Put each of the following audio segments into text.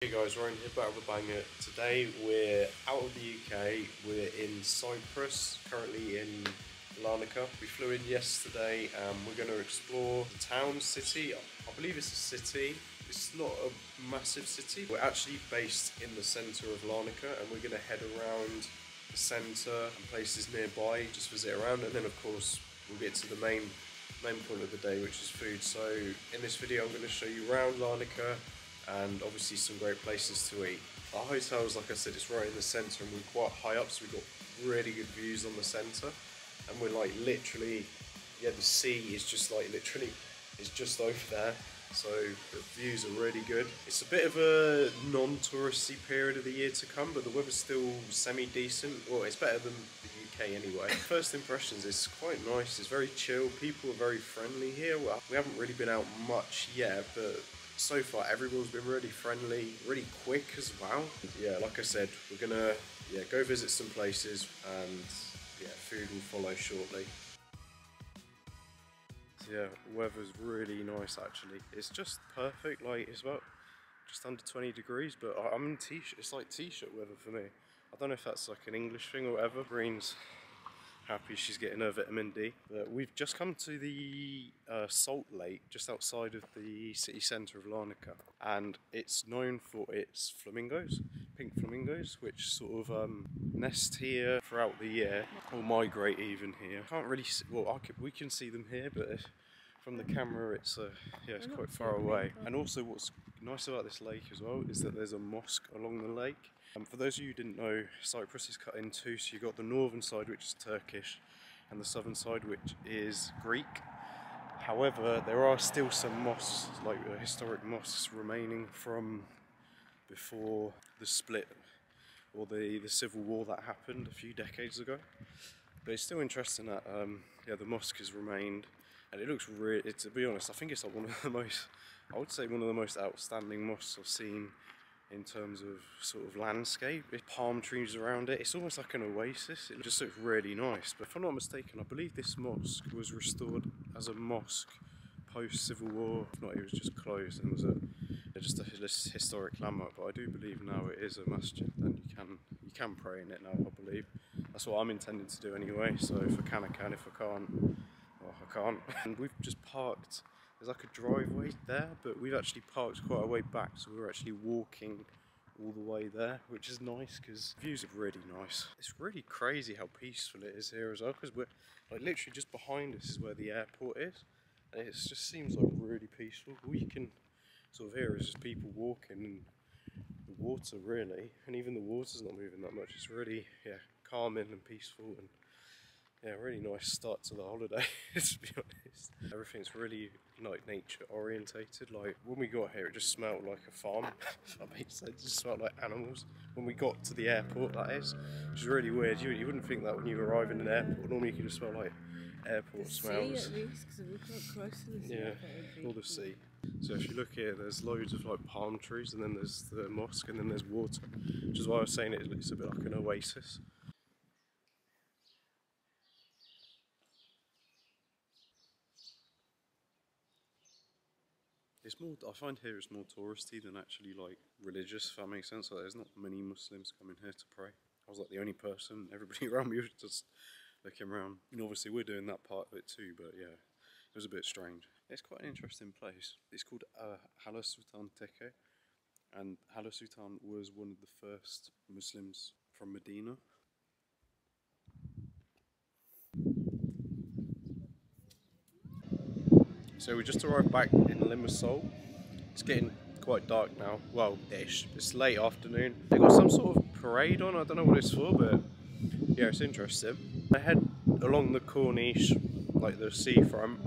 Hey guys, Ryan here, back with a banger. Today we're out of the UK, we're in Cyprus, currently in Larnaca. We flew in yesterday and we're going to explore the town, city. I believe it's a city. It's not a massive city. We're actually based in the centre of Larnaca and we're going to head around the centre and places nearby, just visit around, and then of course we'll get to the main point of the day, which is food. So in this video I'm going to show you around Larnaca and obviously some great places to eat. Our hotels, like I said, it's right in the centre and we're quite high up, so we've got really good views on the centre, and we're like literally, yeah, the sea is just like literally, it's just over there, so the views are really good. It's a bit of a non-touristy period of the year to come, but the weather's still semi-decent. Well, it's better than the UK anyway. First impressions, it's quite nice, it's very chill, people are very friendly here. Well, we haven't really been out much yet, but so far everyone's been really friendly, really quick as well. Yeah, like I said, we're gonna go visit some places, and yeah, food will follow shortly. So yeah, weather's really nice actually. It's just perfect, like it's about just under 20 degrees, but I'm in t-shirt. It's like t-shirt weather for me. I don't know if that's like an English thing or whatever. Green's happy she's getting her vitamin D. But we've just come to the salt lake just outside of the city centre of Larnaca, and it's known for its flamingos, pink flamingos, which sort of nest here throughout the year, or migrate even here. Can't really see, well, we can see them here, but from the camera it's yeah, it's quite far away. And also what's nice about this lake as well is that there's a mosque along the lake. For those of you who didn't know, Cyprus is cut in two, so you've got the northern side, which is Turkish, and the southern side, which is Greek. However, there are still some mosques, like historic mosques, remaining from before the split or the civil war that happened a few decades ago. But it's still interesting that yeah, the mosque has remained, and it looks really, to be honest, I think it's like one of the most, I would say one of the most outstanding mosques I've seen in terms of sort of landscape. There's palm trees around it. It's almost like an oasis. It just looks really nice. But if I'm not mistaken, I believe this mosque was restored as a mosque post-Civil War. If not, it was just closed and was just a historic landmark. But I do believe now it is a masjid, and you can pray in it now, I believe. That's what I'm intending to do anyway. So if I can, I can. If I can't, well, I can't. And we've just parked. There's like a driveway there, but we've actually parked quite a way back, so we're actually walking all the way there, which is nice because views are really nice. It's really crazy how peaceful it is here as well, because we're like literally just behind us is where the airport is, and it just seems like really peaceful. All you can sort of hear is just people walking and the water really, and even the water's not moving that much. It's really, yeah, calming and peaceful, and yeah, really nice start to the holiday, to be honest. Everything's really like nature orientated. Like when we got here, it just smelled like a farm. If that makes sense. It just smelled like animals. When we got to the airport, that is, which is really weird. You wouldn't think that when you arrive in an airport. Normally you can just smell like airport the smells. Sea, at least, because we're quite close to the sea. Yeah, or the sea. So if you look here, there's loads of like palm trees, and then there's the mosque, and then there's water, which is why I was saying it's a bit like an oasis. It's more, I find here it's more touristy than actually like religious, if that makes sense. Like there's not many Muslims coming here to pray. I was like the only person, everybody around me was just looking around. And obviously we're doing that part of it too, but yeah, it was a bit strange. It's quite an interesting place. It's called Hala Sultan Tekke, and Hala Sultan was one of the first Muslims from Medina. So we just arrived back in Limassol. It's getting quite dark now. Well, ish. It's late afternoon. They got some sort of parade on. I don't know what it's for, but yeah, it's interesting. I head along the Corniche, like the seafront,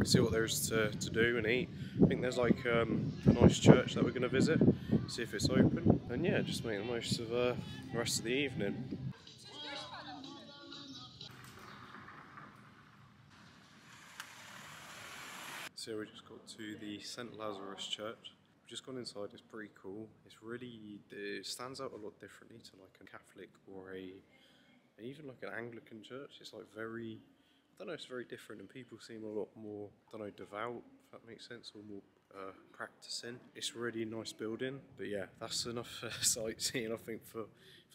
see what there is to do and eat. I think there's like a nice church that we're going to visit, see if it's open, and yeah, just make the most of the rest of the evening. So we just got to the St. Lazarus church. We've just gone inside, it's pretty cool. It's really, it stands out a lot differently to like a Catholic or even like an Anglican church. It's like very, I don't know, it's very different, and people seem a lot more, I don't know, devout, if that makes sense, or more practicing. It's a really nice building, but yeah, that's enough sightseeing I think for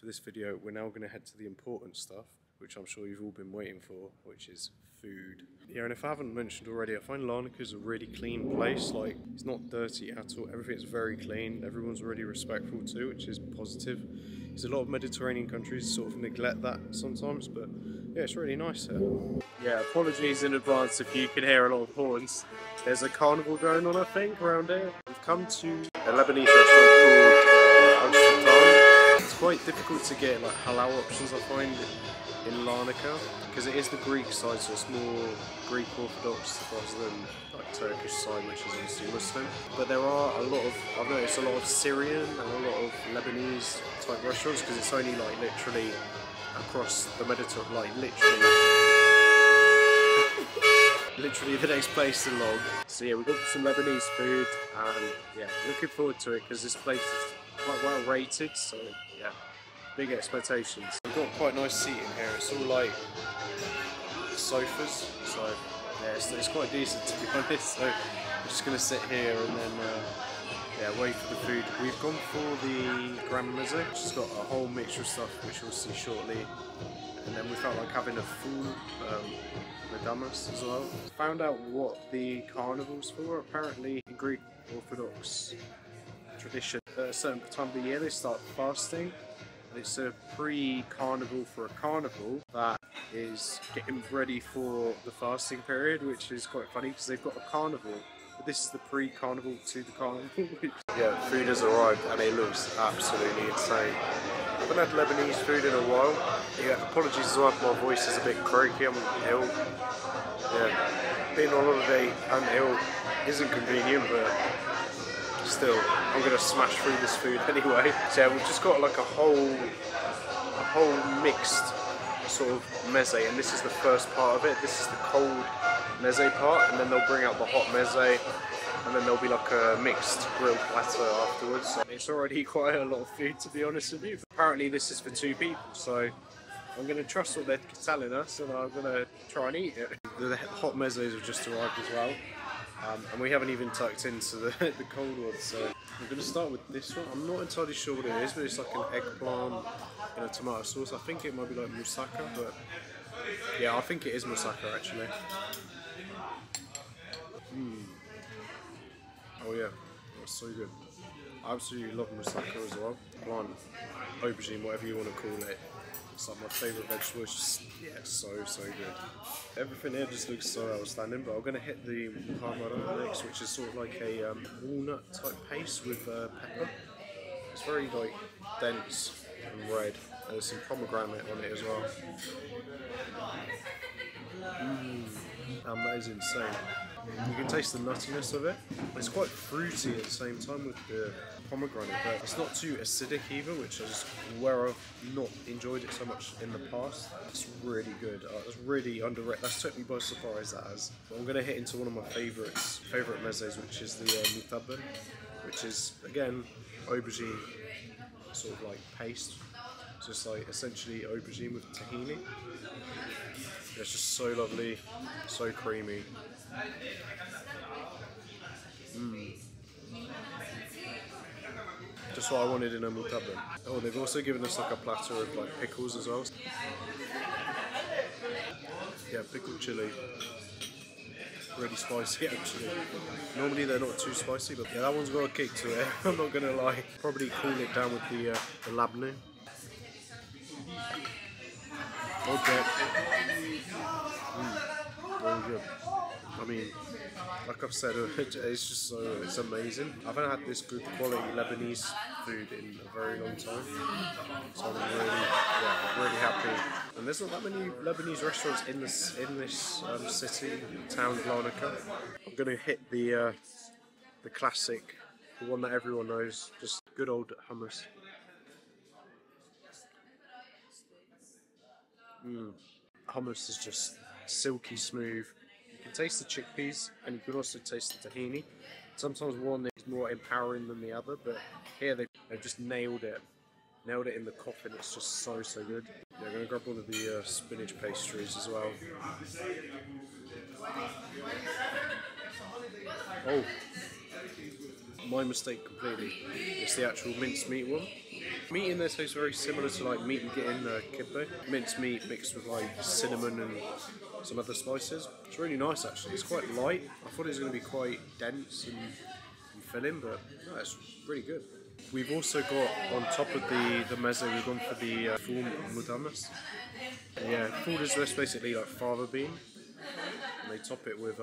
this video. We're now going to head to the important stuff, which I'm sure you've all been waiting for, which is food. Yeah, and if I haven't mentioned already, I find Larnaca is a really clean place. Like, it's not dirty at all. Everything's very clean. Everyone's really respectful too, which is positive. There's a lot of Mediterranean countries sort of neglect that sometimes, but yeah, it's really nice here. Yeah, apologies in advance if you can hear a lot of horns. There's a carnival going on, I think, around here. We've come to a Lebanese restaurant called Maqam al Sultan. It's quite difficult to get like halal options, I find, in Larnaca, because it is the Greek side, so it's more Greek Orthodox rather than like Turkish side, which is obviously Muslim. But there are a lot of, I've noticed a lot of Syrian and a lot of Lebanese type restaurants, because it's only like literally across the Mediterranean, like literally the next place along. So yeah, we've got some Lebanese food, and yeah, looking forward to it because this place is quite well rated, so yeah, big expectations. We've got quite nice seating here. It's all like sofas, so yeah, it's quite decent to be honest. So we're just gonna sit here and then yeah, wait for the food. We've gone for the levantine, which has got a whole mixture of stuff, which we'll see shortly. And then we felt like having a full Lazarus as well. Found out what the carnival's for. Apparently in Greek Orthodox tradition, at a certain time of the year they start fasting. And it's a pre-carnival for a carnival that is getting ready for the fasting period, which is quite funny because they've got a carnival. But this is the pre-carnival to the carnival. Yeah, food has arrived and it looks absolutely insane. I haven't had Lebanese food in a while. Yeah, apologies as well if my voice is a bit croaky, I'm ill. Yeah, being on holiday and ill isn't convenient, but still, I'm going to smash through this food anyway. So yeah, we've just got like a whole mixed sort of meze, and this is the first part of it. This is the cold meze part, and then they'll bring out the hot meze, and then there'll be like a mixed grilled platter afterwards. So it's already quite a lot of food, to be honest with you. Apparently this is for 2 people, so I'm going to trust what they're telling us, and I'm going to try and eat it. The hot mezes have just arrived as well, and we haven't even tucked into the cold ones, so I'm going to start with this one. I'm not entirely sure what it is, but it's like an eggplant in a tomato sauce. I think it might be like moussaka, but yeah, I think it is moussaka actually. Oh yeah, that's so good. I absolutely love moussaka as well. Plant, aubergine, whatever you want to call it. It's like my favourite vegetable. It's just, yeah, so good. Everything here just looks so outstanding, but I'm going to hit the Maqam next, which is sort of like a walnut type paste with pepper. It's very like dense and red. And there's some pomegranate on it as well. That is insane. You can taste the nuttiness of it. It's quite fruity at the same time with the pomegranate, but it's not too acidic either, which is where I've not enjoyed it so much in the past. It's really good. It's really underrated. That's took me by surprise, that has. But I'm going to hit into one of my favourite mezes, which is the mutaban, which is, again, aubergine sort of like paste. Just like essentially aubergine with tahini. It's just so lovely, so creamy. Just what I wanted in a mutaban. Oh, they've also given us like a platter of like pickles as well. Yeah, pickled chili. Really spicy actually. Normally they're not too spicy, but yeah, that one's got a kick to it. I'm not gonna lie. Probably cool it down with the labne. Okay. Very good. I mean, like I've said, it's just it's amazing. I haven't had this good quality Lebanese food in a very long time, so I'm really happy. And there's not that many Lebanese restaurants in this city, town of Larnaca. I'm gonna hit the classic, the one that everyone knows, just good old hummus. Hummus is just silky smooth. You can taste the chickpeas, and you can also taste the tahini. Sometimes one is more empowering than the other, but here they've just nailed it in the coffin. It's just so good. Yeah, I'm gonna grab one of the spinach pastries as well. Oh, My mistake completely. It's the actual minced meat one. Meat in there tastes very similar to like meat you get in kibbeh. Minced meat mixed with like cinnamon and some other spices. It's really nice actually. It's quite light. I thought it was going to be quite dense and filling, but no, it's really good. We've also got on top of the meze, we've gone for the full mudamas. Yeah, full is just basically like fava bean. And they top it with,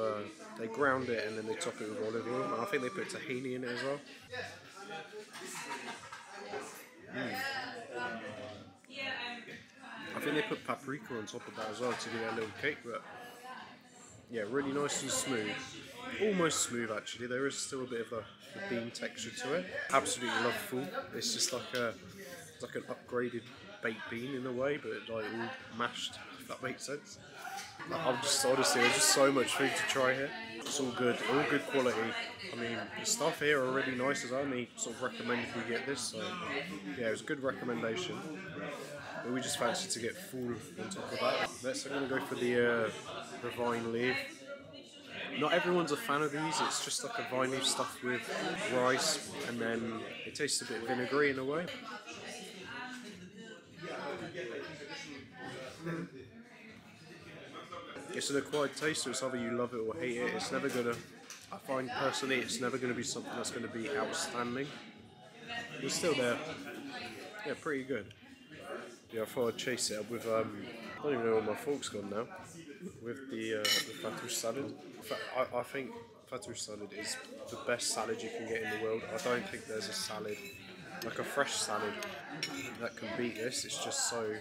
they ground it and then they top it with olive oil. And I think they put tahini in it as well. I think they put paprika on top of that as well to give it a little kick, but yeah, really nice and smooth. Almost smooth actually, there is still a bit of the bean texture to it. Absolutely love full. It's just like it's like an upgraded baked bean in a way, but like all mashed, if that makes sense. I'm just, honestly, there's just so much food to try here. It's all good quality. I mean, the stuff here are really nice as well, and they sort of recommended we get this, so yeah, it was a good recommendation. But we just fancied to get full on top of that. Next I'm going to go for the vine leaf. Not everyone's a fan of these, it's just like a vine leaf stuffed with rice, and then it tastes a bit vinegary in a way. It's an acquired taste, so it's either you love it or hate it. It's never gonna, I find personally, it's never gonna be something that's gonna be outstanding. It's still there. Yeah, pretty good. Yeah, I thought I'd chase it up with, I don't even know where my fork's gone now, with the fattoush salad. I think fattoush salad is the best salad you can get in the world. I don't think there's a salad, like a fresh salad, that can beat this. It's just so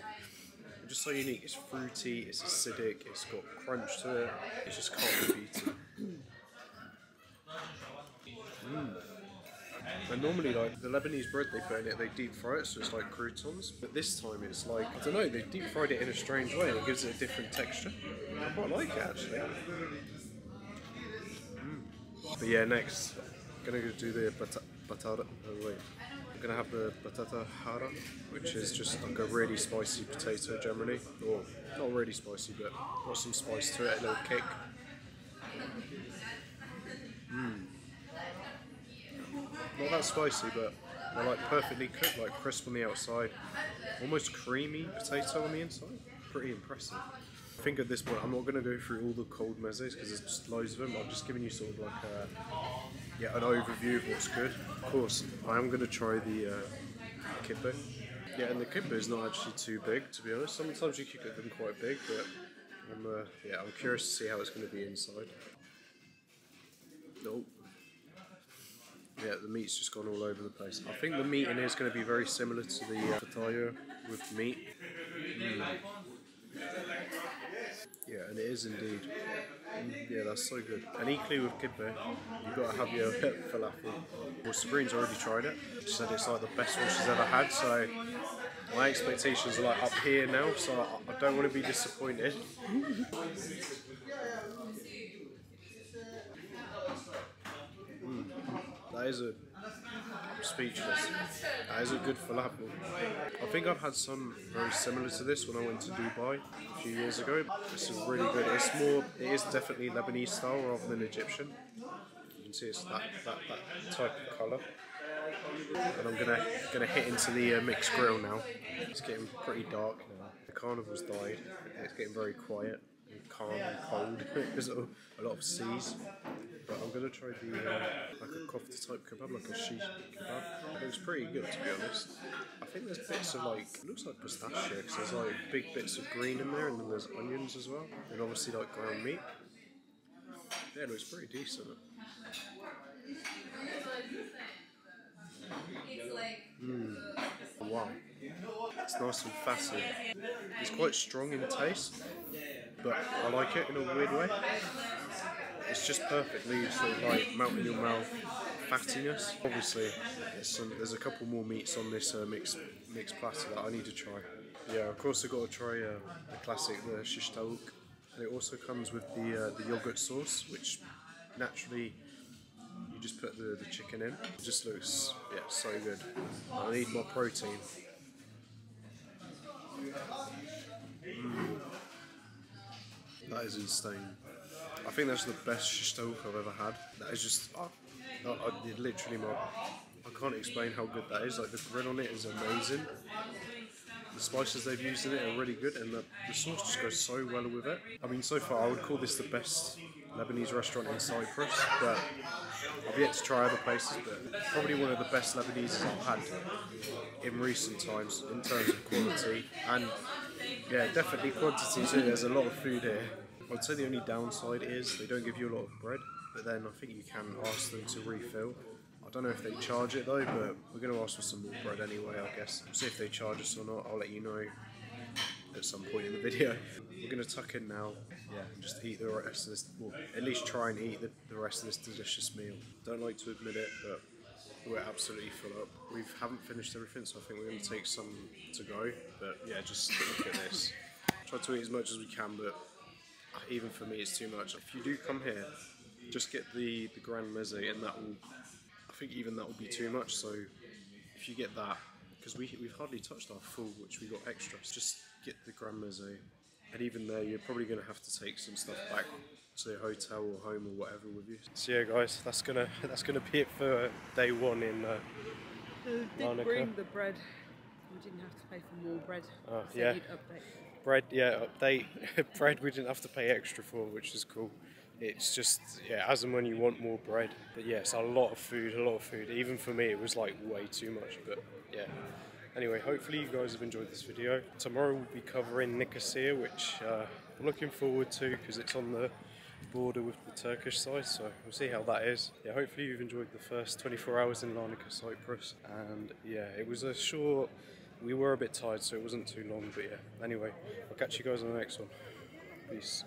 unique. It's fruity, it's acidic, it's got crunch to it. It just can't be beaten. And normally, like the Lebanese bread they put in it, they deep fry it, so it's like croutons. But this time it's like, I don't know, they deep fried it in a strange way, and it gives it a different texture. I quite like it actually. But yeah, next I'm gonna go do the batata. Oh wait. I'm gonna have the batata hara, which is just like a really spicy potato generally, or not really spicy, but got some spice to it, a little kick. Not that spicy, but they're like perfectly cooked, like crisp on the outside, almost creamy potato on the inside. Pretty impressive. I think at this point I'm not going to go through all the cold mezes because there's just loads of them. I'm just giving you sort of like an overview of what's good. Of course, I am going to try the kibbeh. Yeah, and the kibbeh is not actually too big, to be honest. Sometimes you can get them quite big, but I'm curious to see how it's going to be inside. Nope. Yeah, the meat's just gone all over the place. I think the meat in here is going to be very similar to the fatayo with meat. Yeah, and it is indeed. Yeah, that's so good. And equally with kibbeh, you've got to have your falafel. Well, Sabrine's already tried it. She said it's like the best one she's ever had, so my expectations are like up here now, so I don't want to be disappointed. I'm speechless. That is a good falafel. I think I've had some very similar to this when I went to Dubai a few years ago. This is really good. It is definitely Lebanese style rather than Egyptian. You can see it's that type of colour. And I'm gonna hit into the mixed grill now. It's getting pretty dark now. The carnival's died. It's getting very quiet and calm and cold. There's a lot of seas. But I'm going to try the like a kofta type kebab, like a shish kebab. It looks pretty good, to be honest. I think there's bits of like, it looks like pistachio, because there's like big bits of green in there, and then there's onions as well, and obviously like ground meat. Yeah, it looks pretty decent. Wow. It's nice and fatty. It's quite strong in taste, but I like it in a weird way. It's just perfectly sort of like melt in your mouth fattiness. Obviously, there's a couple more meats on this mixed platter that I need to try. Yeah, of course I've got to try the classic, the shish taouk. And it also comes with the yogurt sauce, which naturally you just put the chicken in. It just looks, yeah, so good. I need more protein. That is insane. I think that's the best shish taouk I've ever had. That is just, Literally, I can't explain how good that is. Like the bread on it is amazing. The spices they've used in it are really good, and the sauce just goes so well with it. I mean, so far I would call this the best Lebanese restaurant in Cyprus, but I've yet to try other places. But probably one of the best Lebanese I've had in recent times in terms of quality, and yeah, definitely quantity too. There's a lot of food here. I'd say the only downside is they don't give you a lot of bread, but then I think you can ask them to refill. I don't know if they charge it though, but we're going to ask for some more bread anyway, I guess. See if they charge us or not. I'll let you know at some point in the video. We're going to tuck in now, yeah, and just eat the rest of this, well, at least try and eat the rest of this delicious meal. Don't like to admit it, but we're absolutely full up. We haven't finished everything, so I think we're going to take some to go. But yeah, just look at this. Try to eat as much as we can, but even for me it's too much. If you do come here, just get the Grand Meze, and that will, I think even that will be too much. So if you get that, because we've hardly touched our full, which we got extras, just get the Grand Meze, and even there you're probably going to have to take some stuff back to your hotel or home or whatever with you. So yeah guys, that's gonna be it for day one in Did bring the bread. We didn't have to pay for more bread. Oh So yeah. you'd update. Bread, yeah, update. Bread we didn't have to pay extra for, which is cool. It's just, yeah, as and when you want more bread. But yes, a lot of food. Even for me, it was like way too much, but yeah. Anyway, hopefully you guys have enjoyed this video. Tomorrow we'll be covering Nicosia, which I'm looking forward to because it's on the border with the Turkish side, so we'll see how that is. Yeah, hopefully you've enjoyed the first 24 hours in Larnaca, Cyprus. And yeah, it was a short, we were a bit tired, so it wasn't too long, but yeah. Anyway, I'll catch you guys on the next one. Peace.